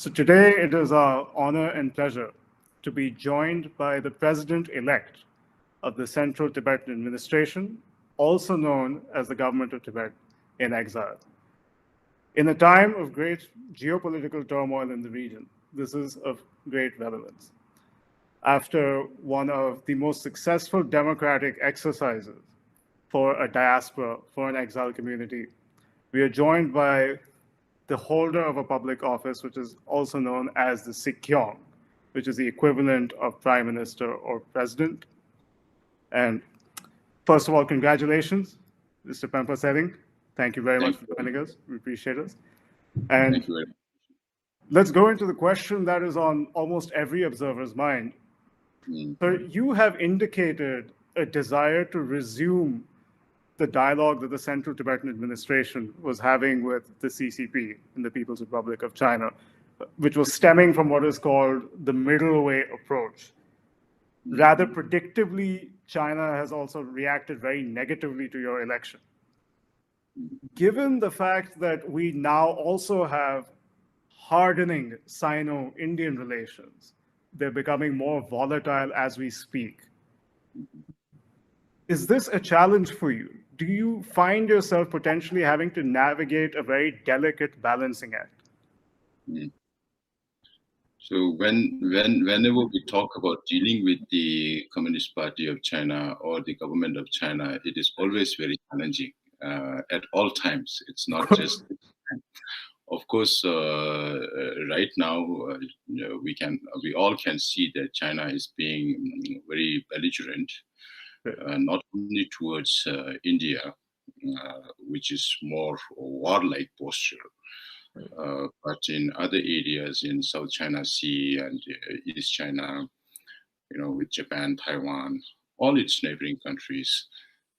So today it is our honor and pleasure to be joined by the President-elect of the Central Tibetan Administration, also known as the Government of Tibet in Exile. In a time of great geopolitical turmoil in the region, this is of great relevance. After one of the most successful democratic exercises for a diaspora, for an exile community, we are joined by the holder of a public office, which is also known as the Sikyong, which is the equivalent of Prime Minister or President. And first of all, congratulations, Mr. Penpa Tsering. Thank you very much for joining us. We appreciate it. And Thank you very much. Let's go into the question that is on almost every observer's mind. So you have indicated a desire to resume the dialogue that the Central Tibetan Administration was having with the CCP in the People's Republic of China, which was stemming from what is called the middle way approach. Rather predictably, China has also reacted very negatively to your election. Given the fact that we now also have hardening Sino-Indian relations, they're becoming more volatile as we speak. Is this a challenge for you? Do you find yourself potentially having to navigate a very delicate balancing act? So whenever we talk about dealing with the Communist Party of China or the government of China, it is always very challenging at all times. It's not just this time. Of course, right now we all can see that China is being very belligerent, not only towards India, which is more warlike posture, but in other areas in South China Sea and East China, with Japan, Taiwan, all its neighboring countries,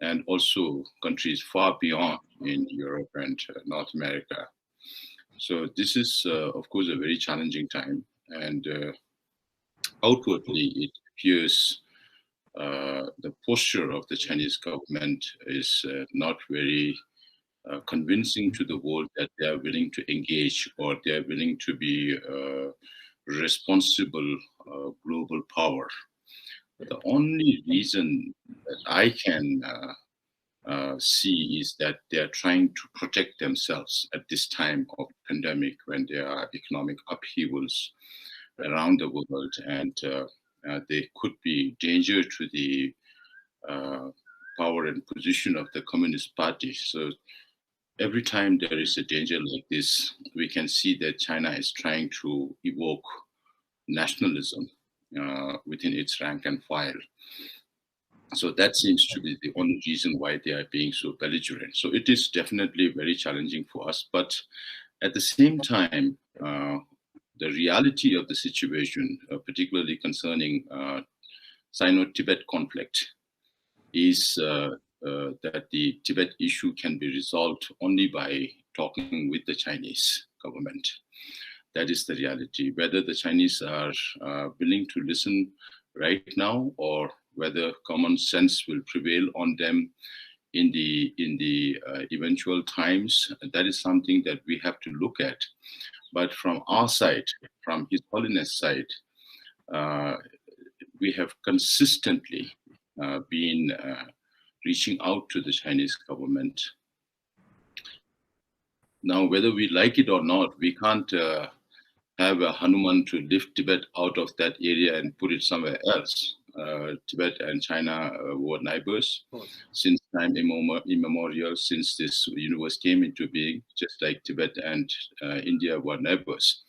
and also countries far beyond in Europe and North America. So this is, of course, a very challenging time, and outwardly it appears the posture of the Chinese government is not very convincing to the world that they are willing to engage or they are willing to be responsible global power. The only reason that I can see is that they are trying to protect themselves at this time of pandemic when there are economic upheavals around the world, and they could be danger to the power and position of the Communist Party. So every time there is a danger like this, we can see that China is trying to evoke nationalism within its rank and file. So that seems to be the only reason why they are being so belligerent. So it is definitely very challenging for us. But at the same time, the reality of the situation, particularly concerning Sino-Tibet conflict, is that the Tibet issue can be resolved only by talking with the Chinese government. That is the reality. Whether the Chinese are willing to listen right now, or whether common sense will prevail on them in the eventual times, that is something that we have to look at. But from our side, from His Holiness side, we have consistently been reaching out to the Chinese government. Now, whether we like it or not, we can't have a Hanuman to lift Tibet out of that area and put it somewhere else. Tibet and China were neighbors since time immemorial, since this universe came into being, just like Tibet and India were neighbors.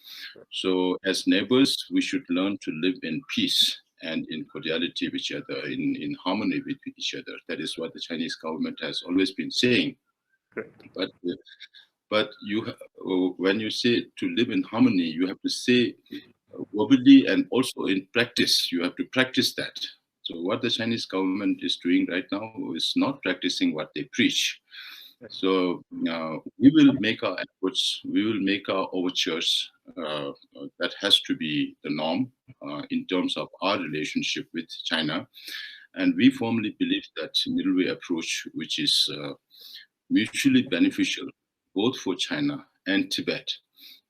So as neighbors, we should learn to live in peace and in cordiality with each other, in harmony with each other. That is what the Chinese government has always been saying. But when you say to live in harmony, you have to say verbally and also in practice. You have to practice that. So what the Chinese government is doing right now is not practicing what they preach. So we will make our efforts, we will make our overtures. That has to be the norm in terms of our relationship with China. And we firmly believe that middle way approach, which is mutually beneficial both for China and Tibet,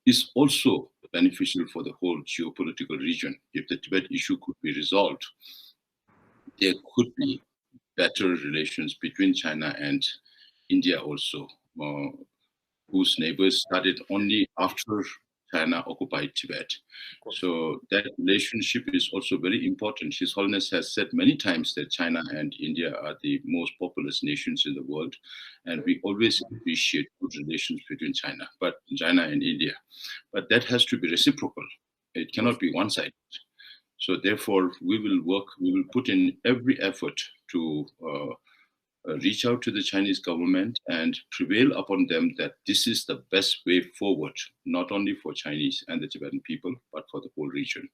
is also beneficial for the whole geopolitical region. If the Tibet issue could be resolved, there could be better relations between China and India also, whose neighbors started only after China occupied Tibet. So that relationship is also very important. His Holiness has said many times that China and India are the most populous nations in the world, and we always appreciate good relations between China and India. But that has to be reciprocal. It cannot be one-sided. So therefore, we will put in every effort to reach out to the Chinese government and prevail upon them that this is the best way forward, not only for Chinese and the Tibetan people, but for the whole region.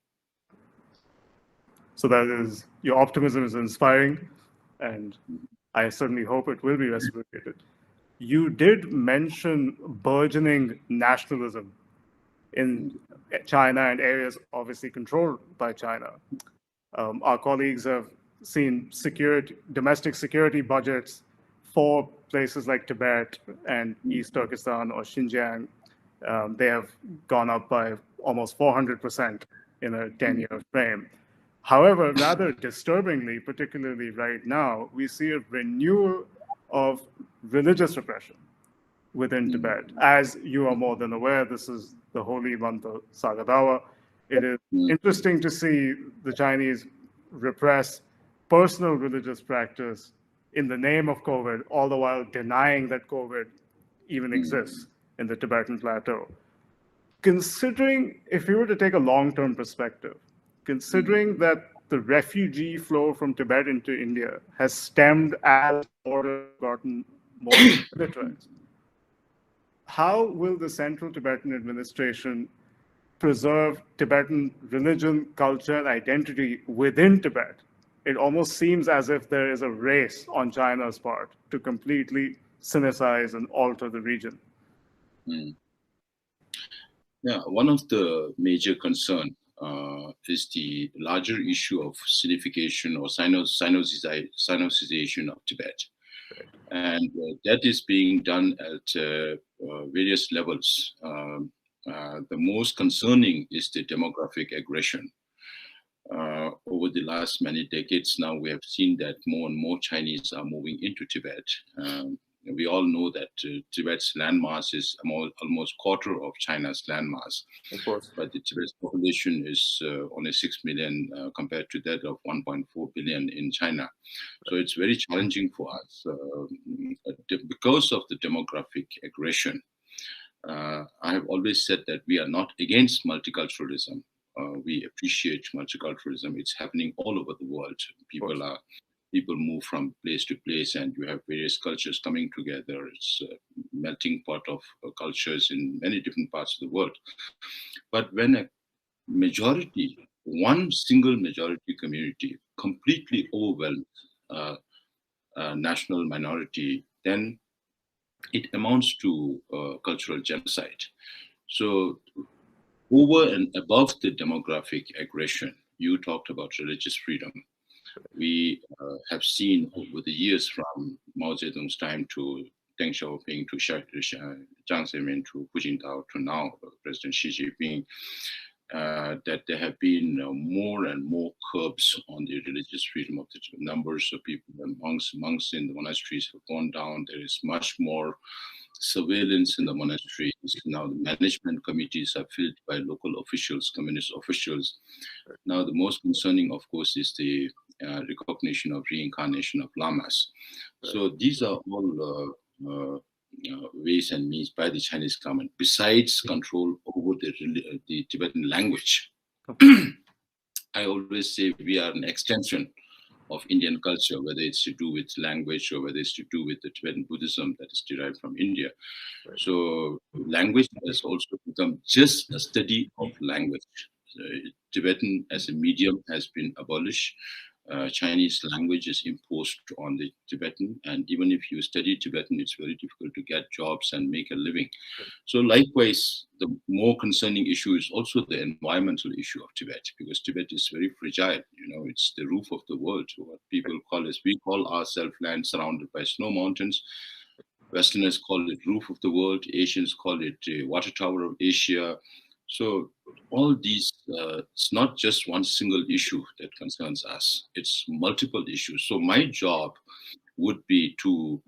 So that is, your optimism is inspiring, and I certainly hope it will be reciprocated. You did mention burgeoning nationalism in China and areas obviously controlled by China. Our colleagues have seen domestic security budgets for places like Tibet and East Turkestan or Xinjiang. They have gone up by almost 400% in a 10-year frame. However, rather disturbingly, particularly right now, we see a renewal of religious repression within Tibet. As you are more than aware, this is the holy month of Sagadawa. It is interesting to see the Chinese repress personal religious practice in the name of COVID, all the while denying that COVID even exists in the Tibetan plateau. Considering, if you were to take a long-term perspective, considering that the refugee flow from Tibet into India has stemmed as borders gotten more militarized, how will the Central Tibetan administration preserve Tibetan religion, culture, and identity within Tibet? It almost seems as if there is a race on China's part to completely sinicize and alter the region. Yeah, one of the major concerns is the larger issue of Sinification or Sinicization of Tibet. And that is being done at various levels. The most concerning is the demographic aggression. Over the last many decades now, we have seen that more and more Chinese are moving into Tibet. We all know that Tibet's landmass is almost quarter of China's landmass. Of course. But the Tibet's population is only 6 million compared to that of 1.4 billion in China. So it's very challenging for us because of the demographic aggression. I have always said that we are not against multiculturalism. We appreciate multiculturalism. It's happening all over the world. People move from place to place, and you have various cultures coming together. It's a melting pot of cultures in many different parts of the world. But when a majority, one single majority community completely overwhelms a national minority, then it amounts to cultural genocide. So over and above the demographic aggression, you talked about religious freedom. We have seen over the years from Mao Zedong's time to Deng Xiaoping to Jiang Zemin to Hu Jintao to now President Xi Jinping, that there have been more and more curbs on the religious freedom of the numbers of people. And monks in the monasteries have gone down. There is much more surveillance in the monasteries. Now the management committees are filled by local officials, communist officials. Now the most concerning, of course, is the recognition of reincarnation of lamas. So these are all ways and means by the Chinese government, besides control over the Tibetan language. I always say we are an extension of Indian culture, whether it's to do with language or whether it's to do with the Tibetan Buddhism that is derived from India. So language has also become just a study of language. Tibetan as a medium has been abolished. Chinese language is imposed on the Tibetan, and even if you study Tibetan, it's very difficult to get jobs and make a living. So likewise, the more concerning issue is also the environmental issue of Tibet, because Tibet is very fragile. It's the roof of the world. What people call us, we call ourselves land surrounded by snow mountains. Westerners call it roof of the world. Asians call it water tower of Asia. So all these, it's not just one single issue that concerns us. It's multiple issues. So my job would be to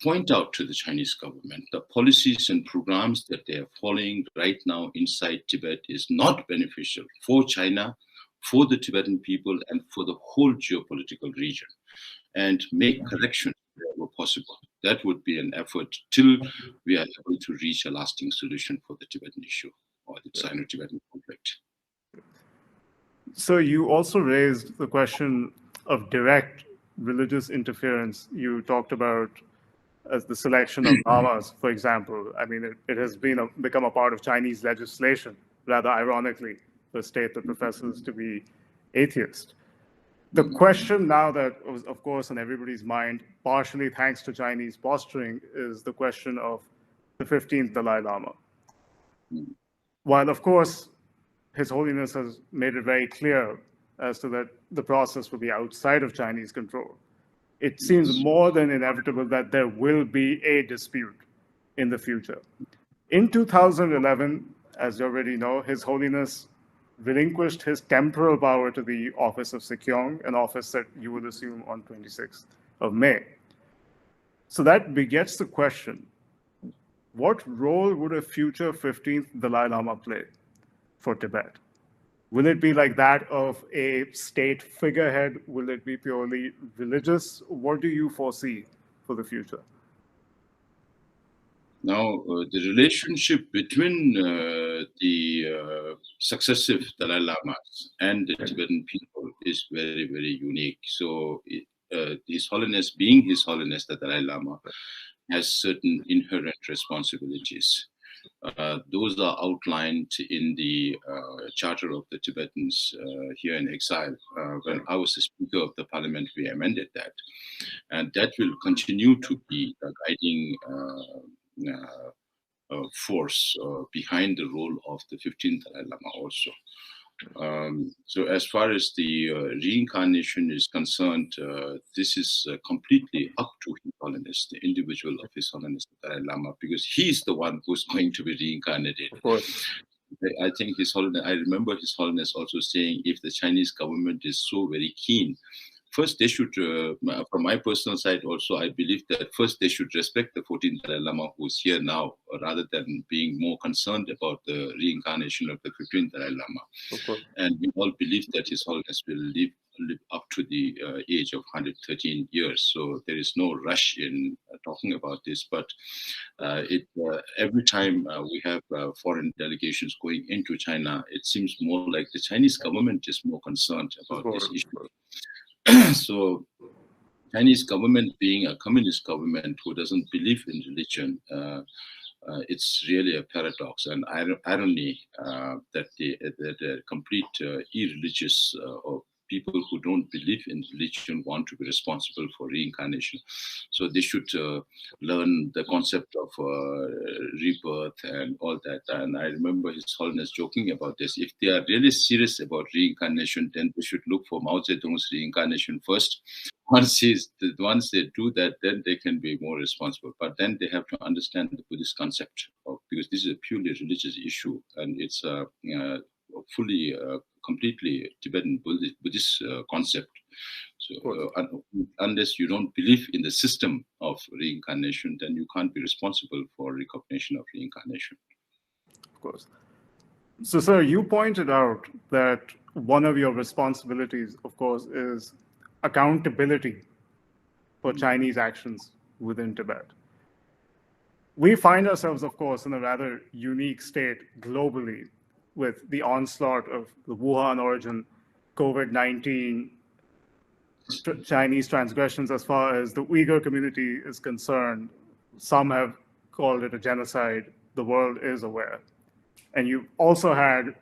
point out to the Chinese government the policies and programs that they are following right now inside Tibet is not beneficial for China, for the Tibetan people, and for the whole geopolitical region, and make corrections wherever possible. That would be an effort till we are able to reach a lasting solution for the Tibetan issue or the Sino-Tibetan conflict. So you also raised the question of direct religious interference. You talked about as the selection of lamas, for example. I mean, it has become a part of Chinese legislation, rather ironically, for a state that professes to be atheist. The question now that was, of course, on everybody's mind, partially thanks to Chinese posturing, is the question of the 15th Dalai Lama. While, of course, His Holiness has made it very clear as to that the process will be outside of Chinese control, it seems more than inevitable that there will be a dispute in the future. In 2011, as you already know, His Holiness relinquished his temporal power to the office of Sekyong, an office that you will assume on 26th of May. So that begets the question, what role would a future 15th Dalai Lama play for Tibet? Will it be like that of a state figurehead? Will it be purely religious? What do you foresee for the future? Now, the relationship between the successive Dalai Lamas and the Tibetan people is very, very unique. So, His Holiness, being His Holiness the Dalai Lama, has certain inherent responsibilities. Those are outlined in the Charter of the Tibetans here in exile. When I was the Speaker of the Parliament, we amended that. And that will continue to be a guiding force behind the role of the 15th Dalai Lama also. So as far as the reincarnation is concerned, this is completely up to His Holiness, the individual of His Holiness the Dalai Lama, because he's the one who's going to be reincarnated. Of course. I think His Holiness, I remember His Holiness also saying, if the Chinese government is so very keen, first they should, from my personal side also, I believe that first they should respect the 14th Dalai Lama who's here now, rather than being more concerned about the reincarnation of the 15th Dalai Lama. Of course. And we all believe that His Holiness will live up to the age of 113 years. So there is no rush in talking about this. But every time we have foreign delegations going into China, it seems more like the Chinese government is more concerned about this issue. So Chinese government being a communist government who doesn't believe in religion, it's really a paradox and irony that the complete irreligious or people who don't believe in religion want to be responsible for reincarnation. So they should learn the concept of rebirth and all that. And I remember His Holiness joking about this. If they are really serious about reincarnation, then they should look for Mao Zedong's reincarnation first. Once they do that, then they can be more responsible. But then they have to understand the Buddhist concept, because this is a purely religious issue, and it's fully, completely Tibetan Buddhist concept. So unless you don't believe in the system of reincarnation, then you can't be responsible for recognition of reincarnation. Of course. So, sir, you pointed out that one of your responsibilities, of course, is accountability for Chinese actions within Tibet. We find ourselves, of course, in a rather unique state globally with the onslaught of the Wuhan origin, COVID-19, Chinese transgressions as far as the Uyghur community is concerned. Some have called it a genocide. The world is aware. And you also had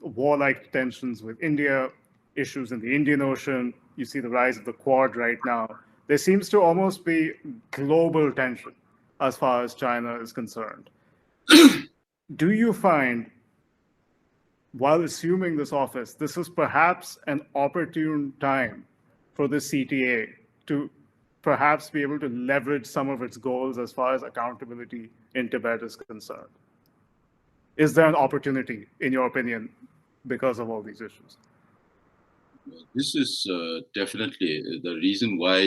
warlike tensions with India, issues in the Indian Ocean. You see the rise of the Quad right now. There seems to almost be global tension as far as China is concerned. Do you find, while assuming this office, this is perhaps an opportune time for the CTA to perhaps be able to leverage some of its goals as far as accountability in Tibet is concerned? Is there an opportunity, in your opinion, because of all these issues? This is definitely the reason why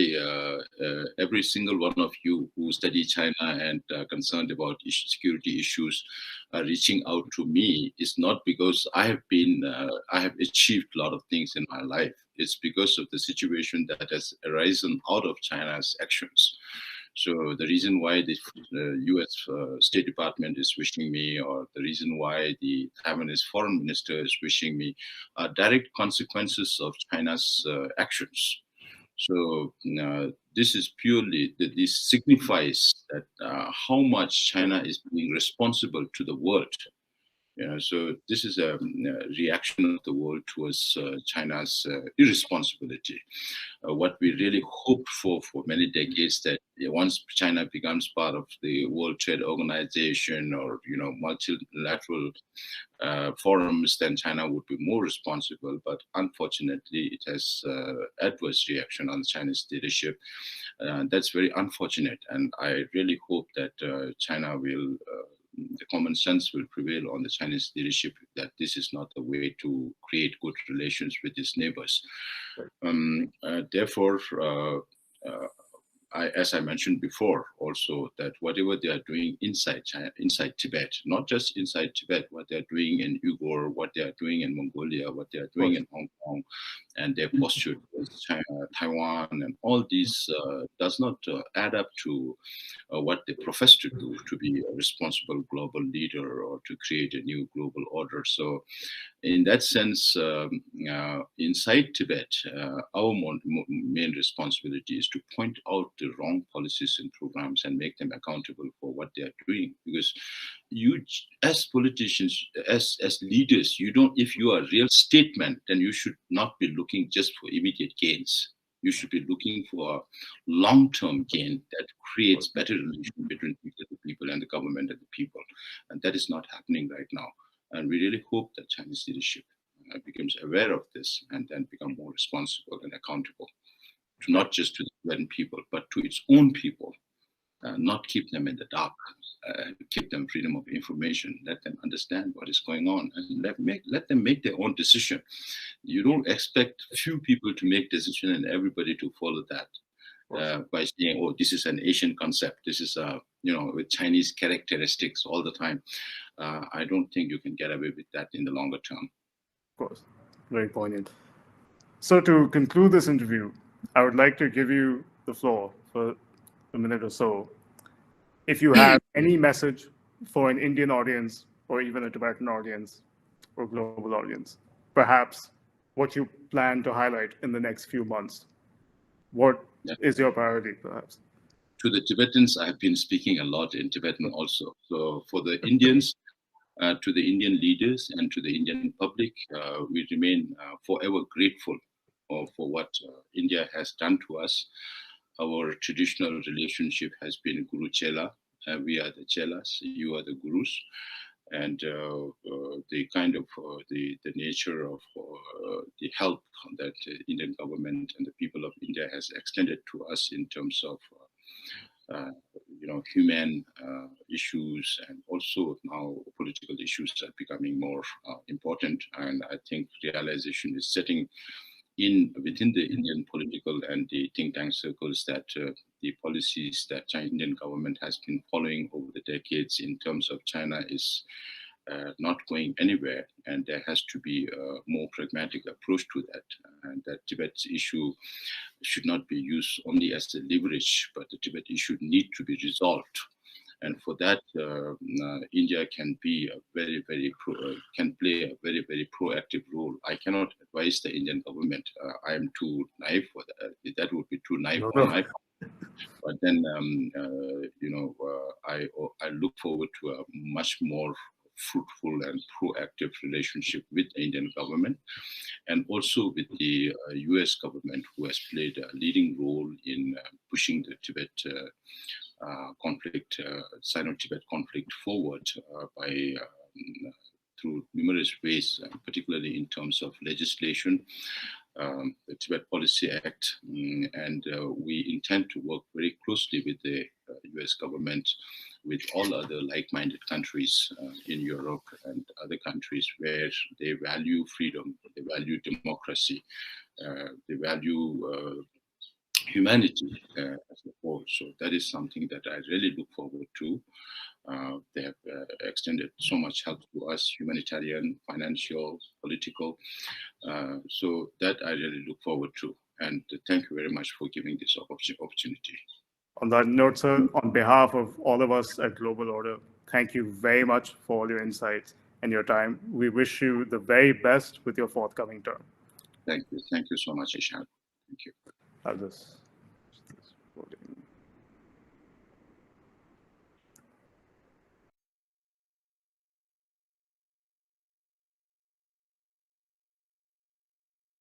every single one of you who study China and are concerned about security issues are reaching out to me is not because I have achieved a lot of things in my life. It's because of the situation that has arisen out of China's actions. So the reason why the U.S. State Department is wishing me, or the reason why the Taiwanese foreign minister is wishing me, are direct consequences of China's actions. So this is purely, this signifies that how much China is being responsible to the world. So this is a reaction of the world towards China's irresponsibility. What we really hoped for many decades, that once China becomes part of the World Trade Organization, or multilateral forums, then China would be more responsible. But unfortunately, it has adverse reaction on the Chinese leadership. That's very unfortunate, and I really hope that China will. The common sense will prevail on the Chinese leadership that this is not the way to create good relations with its neighbors. Therefore, as I mentioned before, also that whatever they are doing inside China, inside Tibet, not just inside Tibet, what they are doing in Uyghur, what they are doing in Mongolia, what they are doing in Hong Kong, and their posture towards China, Taiwan, and all these does not add up to what they profess to do, to be a responsible global leader or to create a new global order. So in that sense, inside Tibet, our main responsibility is to point out the wrong policies and programs and make them accountable for what they are doing. Because you, as politicians, as leaders, you don't. If you are a real statesman, then you should not be looking just for immediate gains. You should be looking for long-term gain that creates better relation between the people and the government and the people, and that is not happening right now. And we really hope that Chinese leadership becomes aware of this and then become more responsible and accountable to not just to the Tibetan people, but to its own people. Not keep them in the dark, keep them freedom of information, let them understand what is going on, and let them make their own decision. You don't expect few people to make decision and everybody to follow that. By saying, "Oh, this is an Asian concept. This is with Chinese characteristics all the time." I don't think you can get away with that in the longer term. Of course, very poignant. So to conclude this interview, I would like to give you the floor for a minute or so. If you have any message for an Indian audience, or even a Tibetan audience, or global audience, perhaps what you plan to highlight in the next few months, what is your priority, perhaps? To the Tibetans, I've been speaking a lot in Tibetan also. So for the Indians, to the Indian leaders and to the Indian public, we remain forever grateful for what India has done to us. Our traditional relationship has been Guru-Chela. We are the Chelas, you are the Gurus. And the kind of the nature of the help that the Indian government and the people of India has extended to us in terms of human issues, and also now political issues are becoming more important. And I think realization is setting in within the Indian political and the think tank circles that the policies that Indian government has been following over the decades in terms of China is not going anywhere, and there has to be a more pragmatic approach to that, and that Tibet's issue should not be used only as a leverage, but the Tibet issue need to be resolved. And for that, India can be can play a very, very proactive role. I cannot advise the Indian government. I am too naive for that. That would be too naive on my part. But then, I look forward to a much more fruitful and proactive relationship with the Indian government, and also with the US government, who has played a leading role in pushing the Tibet conflict, Sino-Tibet conflict forward by through numerous ways, particularly in terms of legislation, the Tibet Policy Act, and we intend to work very closely with the US government with all other like-minded countries in Europe and other countries where they value freedom, they value democracy, they value humanity as a whole. So that is something that I really look forward to. They have extended so much help to us, humanitarian, financial, political. So that I really look forward to. And thank you very much for giving this opportunity. On that note, sir, on behalf of all of us at Global Order, thank you very much for all your insights and your time. We wish you the very best with your forthcoming term. Thank you. Thank you so much, Ishan. Thank you. Have this.